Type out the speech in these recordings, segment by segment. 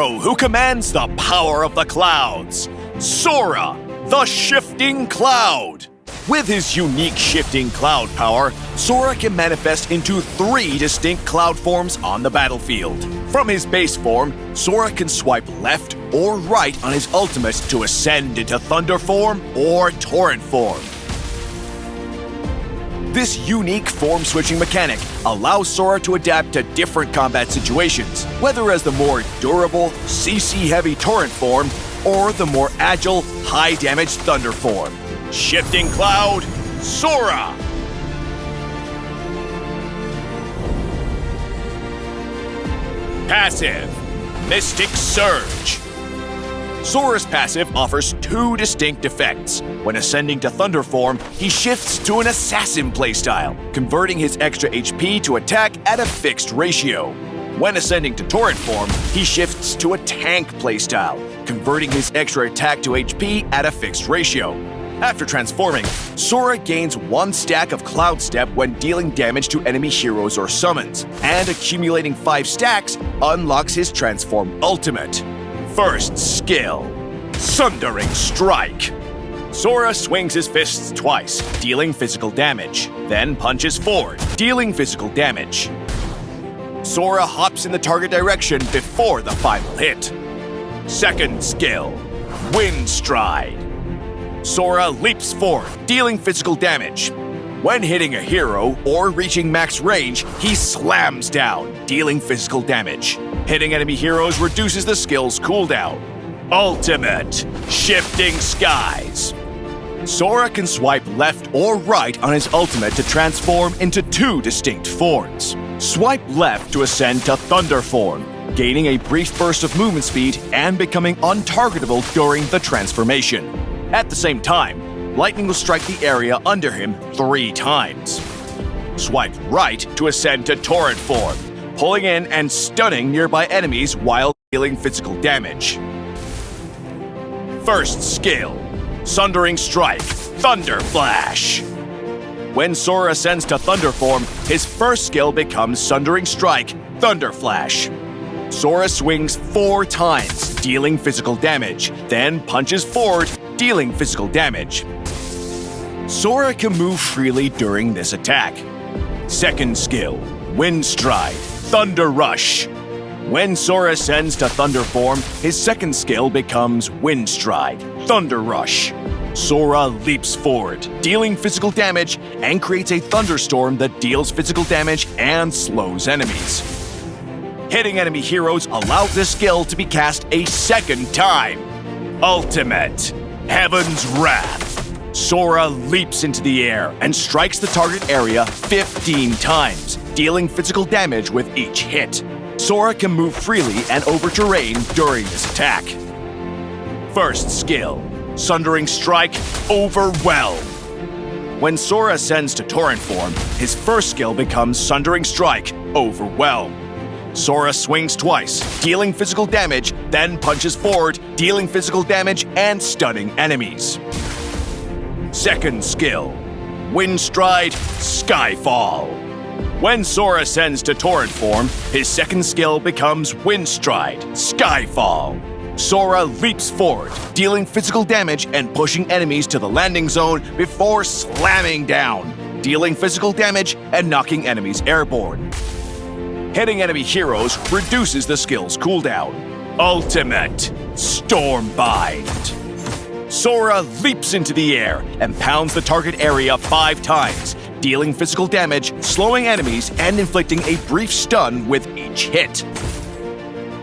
hero who commands the power of the clouds, Sora, the Shifting Cloud. With his unique shifting cloud power, Sora can manifest into 3 distinct cloud forms on the battlefield. From his base form, Sora can swipe left or right on his ultimate to ascend into Thunder form or Torrent form. This unique form-switching mechanic allows Sora to adapt to different combat situations, whether as the more durable, CC-heavy Torrent form or the more agile, high-damage Thunder form. Shifting Cloud, Sora! Passive, Mystic Surge. Sora's passive offers 2 distinct effects. When ascending to Thunder form, he shifts to an Assassin playstyle, converting his extra HP to attack at a fixed ratio. When ascending to Torrent form, he shifts to a Tank playstyle, converting his extra attack to HP at a fixed ratio. After transforming, Sora gains 1 stack of Cloud Step when dealing damage to enemy heroes or summons, and accumulating 5 stacks unlocks his Transform ultimate. First skill, Sundering Strike. Sora swings his fists twice, dealing physical damage, then punches forward, dealing physical damage. Sora hops in the target direction before the final hit. Second skill, Wind Stride. Sora leaps forward, dealing physical damage. When hitting a hero or reaching max range, he slams down, dealing physical damage. Hitting enemy heroes reduces the skill's cooldown. Ultimate, Shifting Skies. Sora can swipe left or right on his ultimate to transform into 2 distinct forms. Swipe left to ascend to Thunder form, gaining a brief burst of movement speed and becoming untargetable during the transformation. At the same time, lightning will strike the area under him 3 times. Swipe right to ascend to Torrent form, pulling in and stunning nearby enemies while dealing physical damage. First skill, Sundering Strike, Thunder Flash. When Sora ascends to Thunder form, his first skill becomes Sundering Strike, Thunder Flash. Sora swings 4 times, dealing physical damage, then punches forward, dealing physical damage. Sora can move freely during this attack. Second skill, Wind Stride, Thunder Rush. When Sora ascends to Thunder form, his second skill becomes Wind Stride, Thunder Rush. Sora leaps forward, dealing physical damage, and creates a thunderstorm that deals physical damage and slows enemies. Hitting enemy heroes allows this skill to be cast a second time. Ultimate, Heaven's Wrath. Sora leaps into the air and strikes the target area 15 times, dealing physical damage with each hit. Sora can move freely and over terrain during this attack. First skill, Sundering Strike, Overwhelm. When Sora ascends to Torrent form, his first skill becomes Sundering Strike, Overwhelm. Sora swings twice, dealing physical damage, then punches forward, dealing physical damage and stunning enemies. Second skill, Wind Stride, Skyfall. When Sora ascends to Torrent form, his second skill becomes Wind Stride, Skyfall. Sora leaps forward, dealing physical damage and pushing enemies to the landing zone before slamming down, dealing physical damage and knocking enemies airborne. Hitting enemy heroes reduces the skill's cooldown. Ultimate, Stormbind. Sora leaps into the air and pounds the target area 5 times, dealing physical damage, slowing enemies, and inflicting a brief stun with each hit.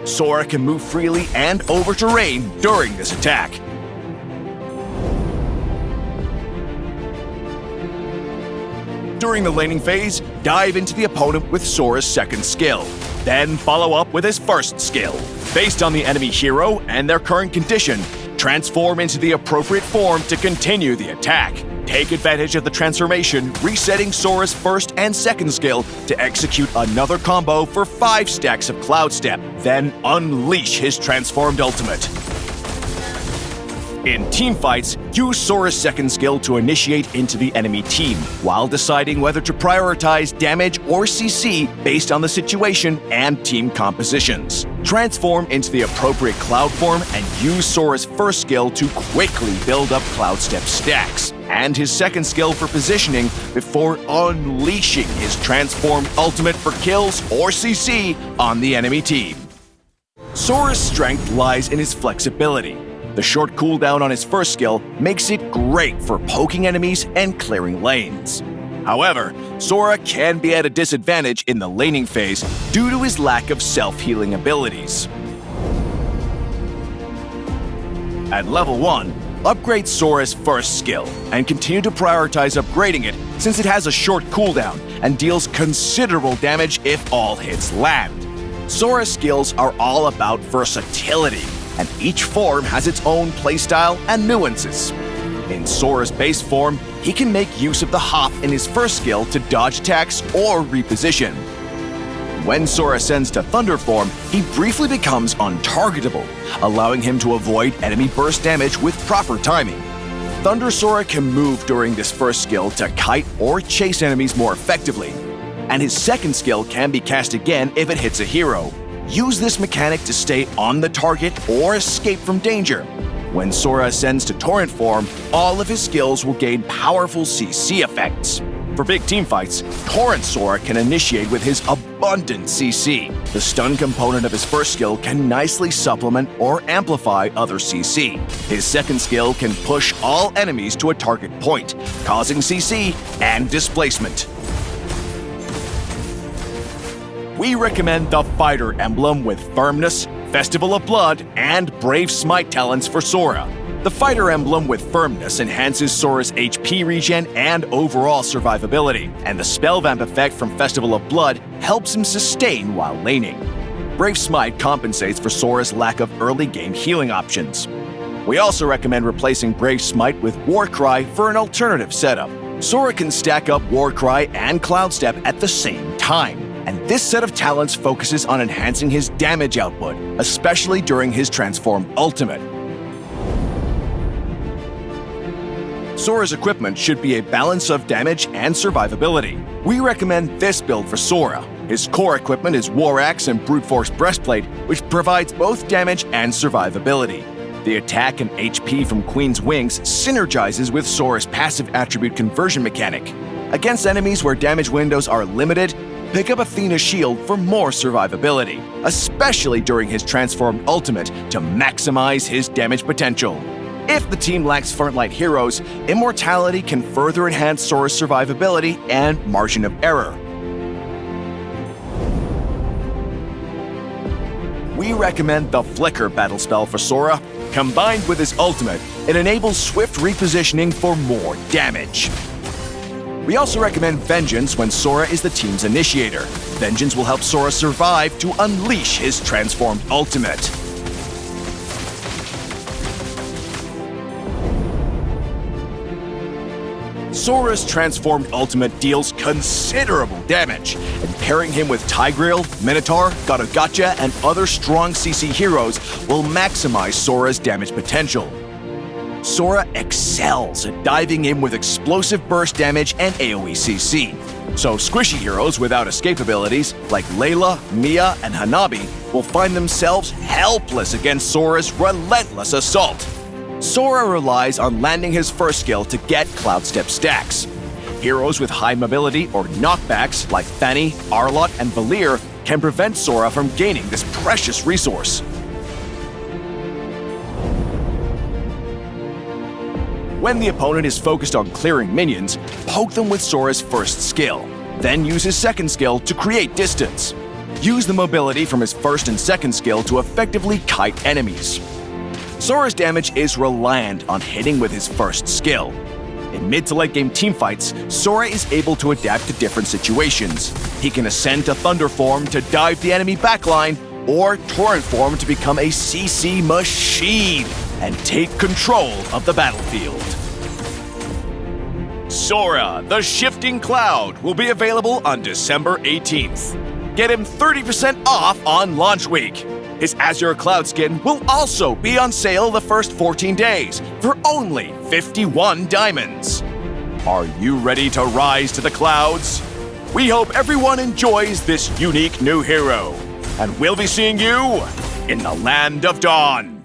Sora can move freely and over terrain during this attack. During the laning phase, dive into the opponent with Sora's second skill. Then follow up with his first skill. Based on the enemy hero and their current condition, transform into the appropriate form to continue the attack. Take advantage of the transformation, resetting Sora's first and second skill to execute another combo for 5 stacks of Cloud Step, then unleash his transformed ultimate. In teamfights, use Sora's second skill to initiate into the enemy team, while deciding whether to prioritize damage or CC based on the situation and team compositions. Transform into the appropriate cloud form and use Sora's first skill to quickly build up cloud step stacks, and his second skill for positioning before unleashing his transformed ultimate for kills or CC on the enemy team. Sora's strength lies in his flexibility. The short cooldown on his first skill makes it great for poking enemies and clearing lanes. However, Sora can be at a disadvantage in the laning phase due to his lack of self-healing abilities. At level 1, upgrade Sora's first skill and continue to prioritize upgrading it since it has a short cooldown and deals considerable damage if all hits land. Sora's skills are all about versatility, and each form has its own playstyle and nuances. In Sora's base form, he can make use of the hop in his first skill to dodge attacks or reposition. When Sora ascends to Thunder form, he briefly becomes untargetable, allowing him to avoid enemy burst damage with proper timing. Thunder Sora can move during this first skill to kite or chase enemies more effectively, and his second skill can be cast again if it hits a hero. Use this mechanic to stay on the target or escape from danger. When Sora ascends to Torrent form, all of his skills will gain powerful CC effects. For big teamfights, Torrent Sora can initiate with his abundant CC. The stun component of his first skill can nicely supplement or amplify other CC. His second skill can push all enemies to a target point, causing CC and displacement. We recommend the Fighter Emblem with Firmness, Festival of Blood, and Brave Smite talents for Sora. The Fighter Emblem with Firmness enhances Sora's HP regen and overall survivability, and the Spell Vamp effect from Festival of Blood helps him sustain while laning. Brave Smite compensates for Sora's lack of early game healing options. We also recommend replacing Brave Smite with Warcry for an alternative setup. Sora can stack up Warcry and Cloud Step at the same time, and this set of talents focuses on enhancing his damage output, especially during his transformed ultimate. Sora's equipment should be a balance of damage and survivability. We recommend this build for Sora. His core equipment is War Axe and Brute Force Breastplate, which provides both damage and survivability. The attack and HP from Queen's Wings synergizes with Sora's passive attribute conversion mechanic. Against enemies where damage windows are limited, pick up Athena's shield for more survivability, especially during his transformed ultimate to maximize his damage potential. If the team lacks frontline heroes, Immortality can further enhance Sora's survivability and margin of error. We recommend the Flicker battle spell for Sora. Combined with his ultimate, it enables swift repositioning for more damage. We also recommend Vengeance when Sora is the team's initiator. Vengeance will help Sora survive to unleash his transformed ultimate. Sora's transformed ultimate deals considerable damage, and pairing him with Tigreal, Minotaur, God of Gotcha, and other strong CC heroes will maximize Sora's damage potential. Sora excels at diving in with explosive burst damage and AoE CC. So squishy heroes without escape abilities like Layla, Mia, and Hanabi will find themselves helpless against Sora's relentless assault. Sora relies on landing his first skill to get Cloud Step stacks. Heroes with high mobility or knockbacks like Fanny, Arlott, and Valir can prevent Sora from gaining this precious resource. When the opponent is focused on clearing minions, poke them with Sora's first skill. Then use his second skill to create distance. Use the mobility from his first and second skill to effectively kite enemies. Sora's damage is reliant on hitting with his first skill. In mid to late game teamfights, Sora is able to adapt to different situations. He can ascend to Thunder form to dive the enemy backline, or Torrent form to become a CC machine and take control of the battlefield. Sora, the Shifting Cloud, will be available on December 18th. Get him 30% off on launch week. His Azure Cloud skin will also be on sale the first 14 days for only 51 diamonds. Are you ready to rise to the clouds? We hope everyone enjoys this unique new hero, and we'll be seeing you in the Land of Dawn.